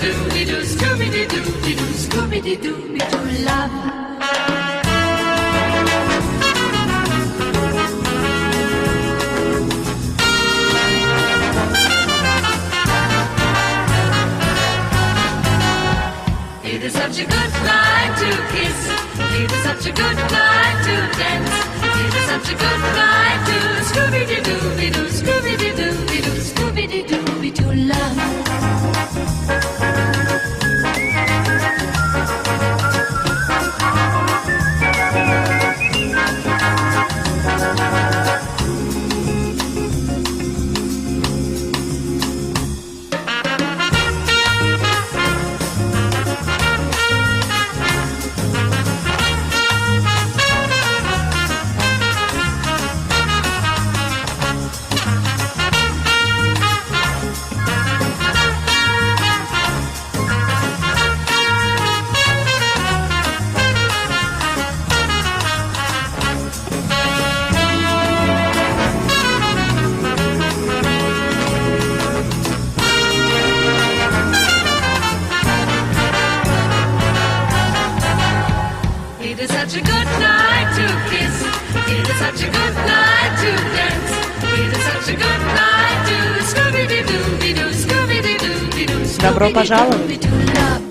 Scooby-Doo, Scooby-Doo, Scooby-Doo, love. It is such a good night to kiss. It is such a good night to dance. It is such a good night to Scooby-Doo, Scooby-Doo, Scooby-Doo, love. It is such a good night to kiss. It is such a good night to dance. It is such a good night to Scooby-Doo, Scooby-Doo, Scooby-Doo, Добро пожаловать! Scooby-Doo, love.